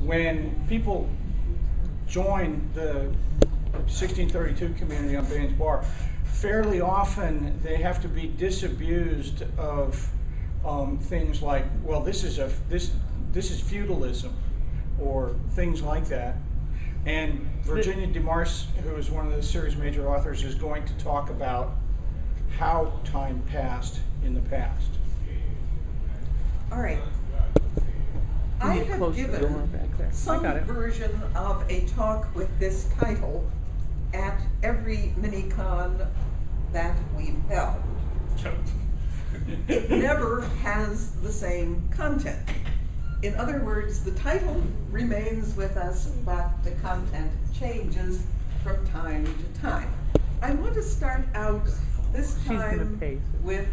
when people join the 1632 community on Baines Bar, fairly often they have to be disabused of things like, well, this is feudalism, or things like that. And Virginia DeMars, who is one of the series' major authors, is going to talk about how time passed in the past. All right. I have given some version of a talk with this title at every mini-con that we've held. It never has the same content. In other words, the title remains with us, but the content changes from time to time. I want to start out this time with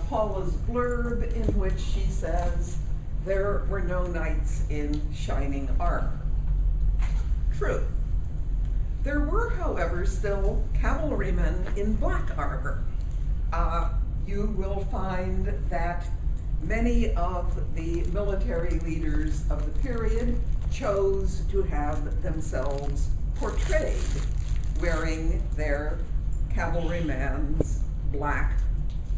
Paula's blurb, in which she says, "There were no knights in shining armor." True. There were, however, still cavalrymen in black armor. You will find that many of the military leaders of the period chose to have themselves portrayed wearing their cavalryman's black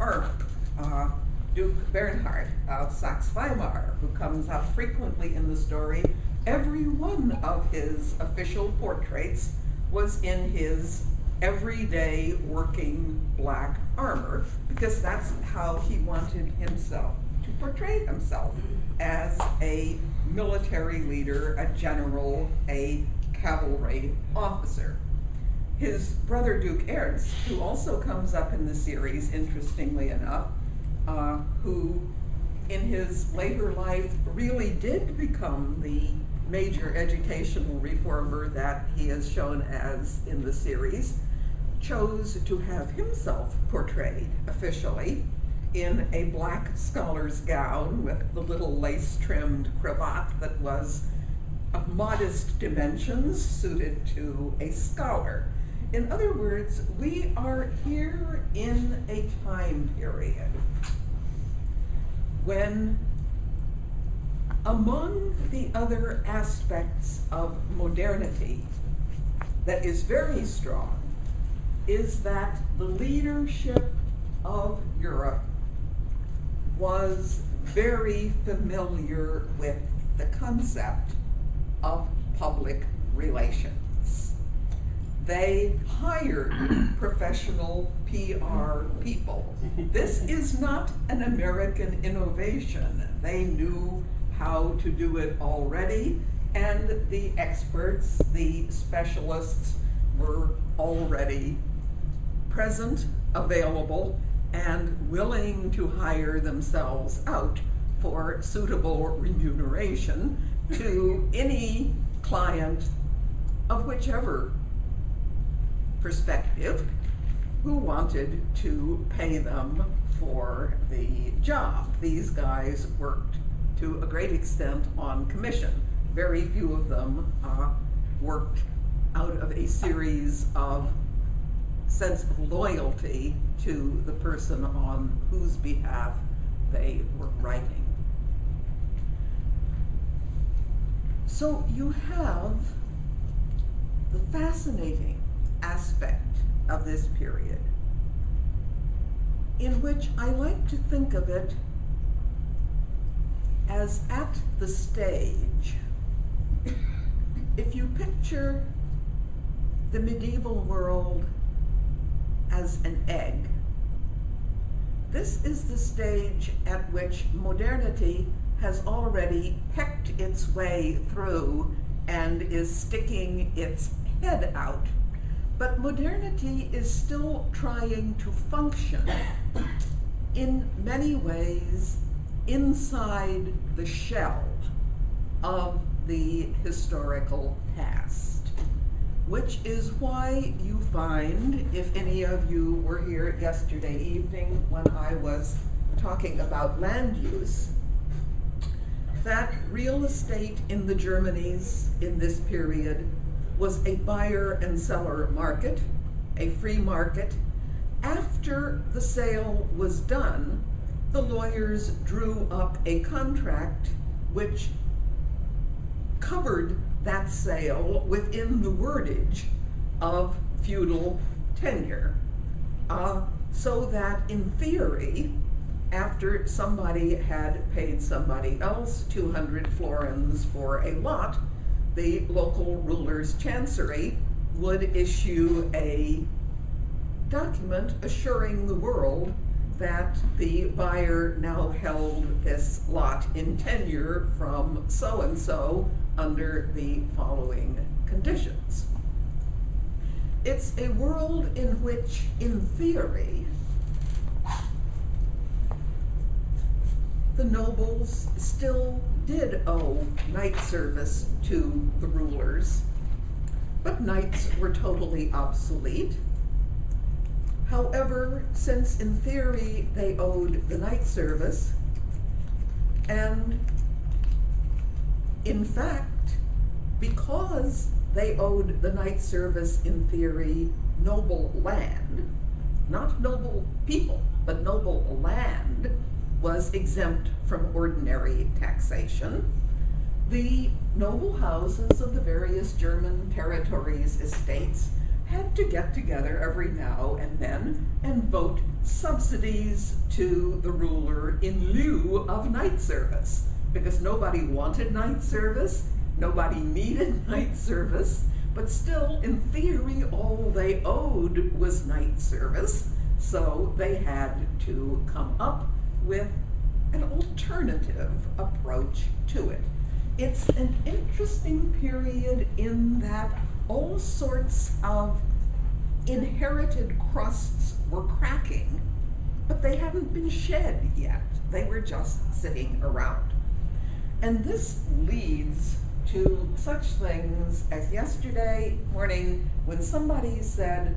armor. Duke Bernhard of Saxe-Weimar, who comes up frequently in the story, every one of his official portraits was in his everyday working black armor, because that's how he wanted himself to portray himself, as a military leader, a general, a cavalry officer. His brother Duke Ernst, who also comes up in the series, interestingly enough, who in his later life really did become the major educational reformer that he is shown as in the series, chose to have himself portrayed officially in a black scholar's gown with the little lace-trimmed cravat that was of modest dimensions, suited to a scholar. In other words, we are here in a time period when, among the other aspects of modernity that is very strong, is that the leadership of Europe was very familiar with the concept of public relations. They hired professional PR people. This is not an American innovation. They knew how to do it already, and the experts, the specialists, were already present, available, and willing to hire themselves out for suitable remuneration to any client of whichever perspective who wanted to pay them for the job. These guys worked to a great extent on commission. Very few of them worked out of a series of sense of loyalty to the person on whose behalf they were writing. So you have the fascinating aspect of this period, in which I like to think of it as at the stage. If you picture the medieval world as an egg, this is the stage at which modernity has already pecked its way through and is sticking its head out. But modernity is still trying to function in many ways inside the shell of the historical past, which is why you find, if any of you were here yesterday evening when I was talking about land use, that real estate in the Germanies in this period was a buyer and seller market, a free market. After the sale was done, the lawyers drew up a contract which covered that sale within the wordage of feudal tenure, so that in theory, after somebody had paid somebody else 200 florins for a lot, the local ruler's chancery would issue a document assuring the world that the buyer now held this lot in tenure from so-and-so under the following conditions. It's a world in which, in theory, the nobles still did owe knight service to the rulers, but knights were totally obsolete. However, since in theory they owed the knight service, and in fact, because they owed the knight service in theory noble land, not noble people, but noble land, was exempt from ordinary taxation, the noble houses of the various German territories' estates had to get together every now and then and vote subsidies to the ruler in lieu of knight service, because nobody wanted knight service, nobody needed knight service, but still, in theory, all they owed was knight service, so they had to come up with an alternative approach to it. It's an interesting period in that all sorts of inherited crusts were cracking, but they hadn't been shed yet. They were just sitting around. And this leads to such things as yesterday morning when somebody said,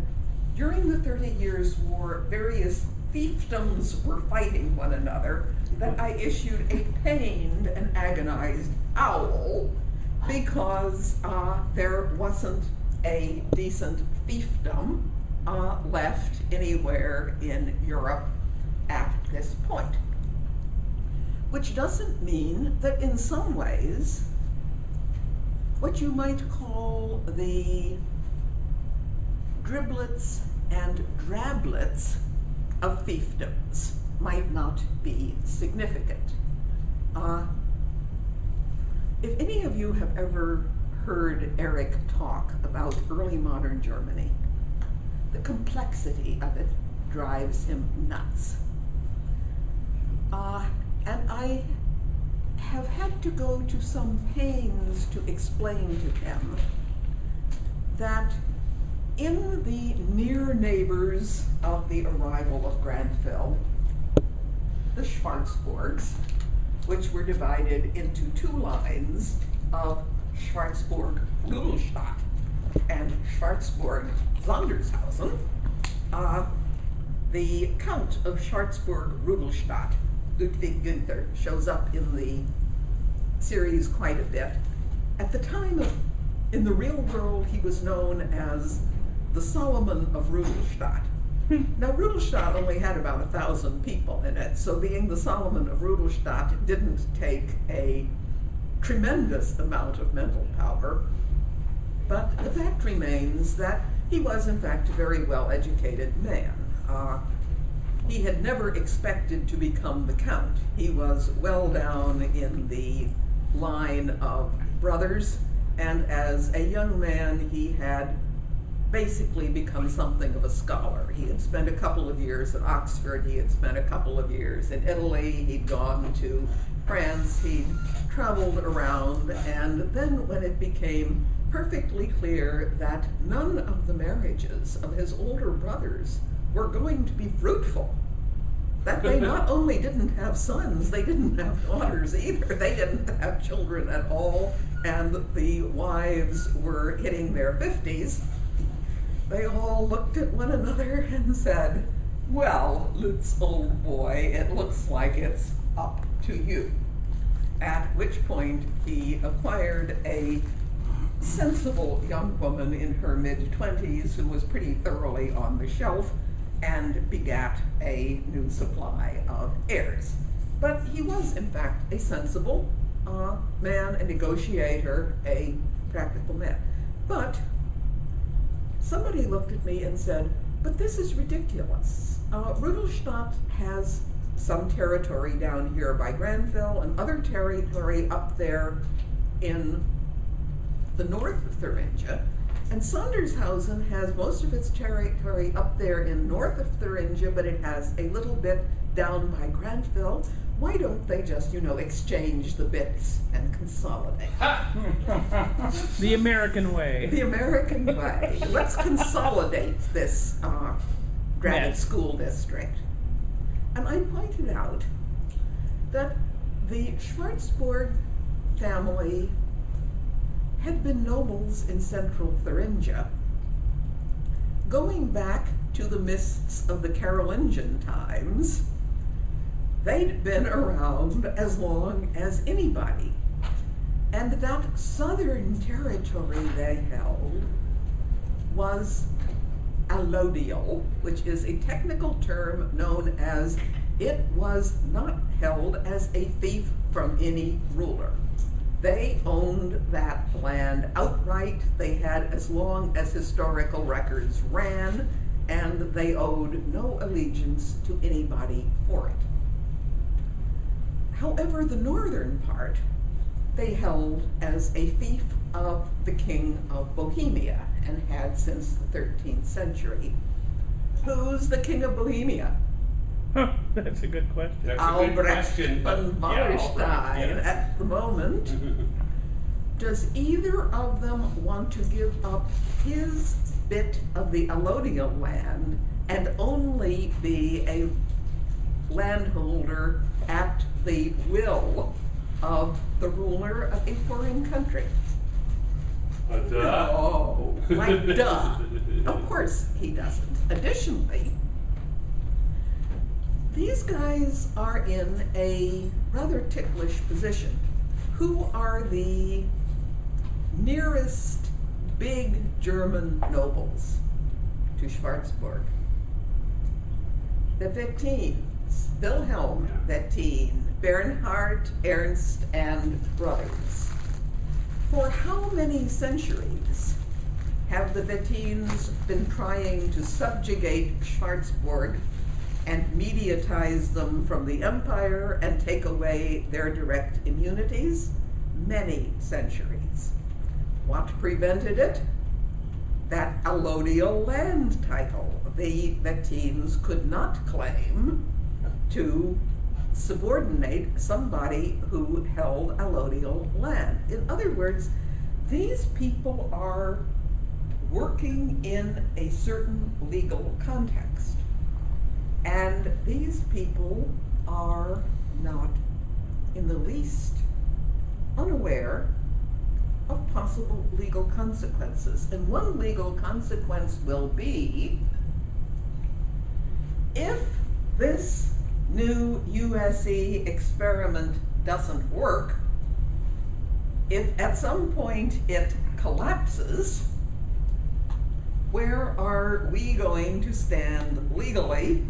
during the 30 Years' War, various fiefdoms were fighting one another, that I issued a pained and agonized owl because there wasn't a decent fiefdom left anywhere in Europe at this point. Which doesn't mean that in some ways, what you might call the driblets and drablets of fiefdoms might not be significant. If any of you have ever heard Eric talk about early modern Germany, the complexity of it drives him nuts. And I have had to go to some pains to explain to him that in the near neighbors of the arrival of Granville, the Schwarzburgs, which were divided into two lines of Schwarzburg-Rudolstadt and Schwarzburg-Sondershausen, the Count of Schwarzburg-Rudolstadt, Ludwig Günther, shows up in the series quite a bit. At the time in the real world, he was known as the Solomon of Rudolstadt. Now, Rudolstadt only had about 1,000 people in it, so being the Solomon of Rudolstadt didn't take a tremendous amount of mental power, but the fact remains that he was, in fact, a very well-educated man. He had never expected to become the Count. He was well down in the line of brothers, and as a young man, he had basically become something of a scholar. He had spent a couple of years at Oxford, he had spent a couple of years in Italy, he'd gone to France, he'd traveled around, and then when it became perfectly clear that none of the marriages of his older brothers were going to be fruitful, that they not only didn't have sons, they didn't have daughters either, they didn't have children at all, and the wives were hitting their 50s, they all looked at one another and said, well, Lutz, old boy, it looks like it's up to you. At which point he acquired a sensible young woman in her mid-20s who was pretty thoroughly on the shelf and begat a new supply of heirs. But he was, in fact, a sensible man, a negotiator, a practical man. But somebody looked at me and said, but this is ridiculous. Rudolstadt has some territory down here by Granville and other territory up there in the north of Thuringia. And Sondershausen has most of its territory up there in north of Thuringia, but it has a little bit down by Granville. Why don't they just, exchange the bits and consolidate? The American way. The American way. Let's consolidate this graduate school district. And I pointed out that the Schwarzburg family had been nobles in central Thuringia, going back to the mists of the Carolingian times. They'd been around as long as anybody. And that southern territory they held was allodial, which is a technical term known as it was not held as a fief from any ruler. They owned that land outright. They had as long as historical records ran, and they owed no allegiance to anybody for it. However, the northern part they held as a fief of the King of Bohemia, and had since the 13th century. Who's the King of Bohemia? Huh, that's a good question. That's a good Albrecht question, but von yeah, Wallenstein Albrecht, yes. at the moment. Does either of them want to give up his bit of the allodial land and only be a landholder at the will of the ruler of a foreign country? Duh. Oh, like duh. Of course he doesn't. Additionally, these guys are in a rather ticklish position. Who are the nearest big German nobles to Schwarzburg? The Wettins, Wilhelm Wettin, Bernhard, Ernst, and brothers. For how many centuries have the Wettins been trying to subjugate Schwarzburg and mediatize them from the empire and take away their direct immunities? Many centuries. What prevented it? That allodial land title. The Wettins could not claim to subordinate somebody who held allodial land. In other words, these people are working in a certain legal context. And these people are not in the least unaware of possible legal consequences. And one legal consequence will be, if this new USE experiment doesn't work, if at some point it collapses, where are we going to stand legally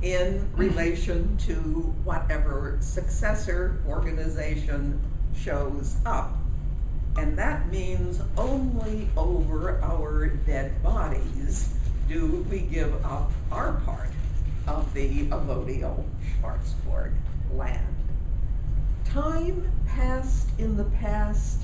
in relation to whatever successor organization shows up? And that means only over our dead bodies do we give up our part of the allodial Schwarzburg land. Time passed in the past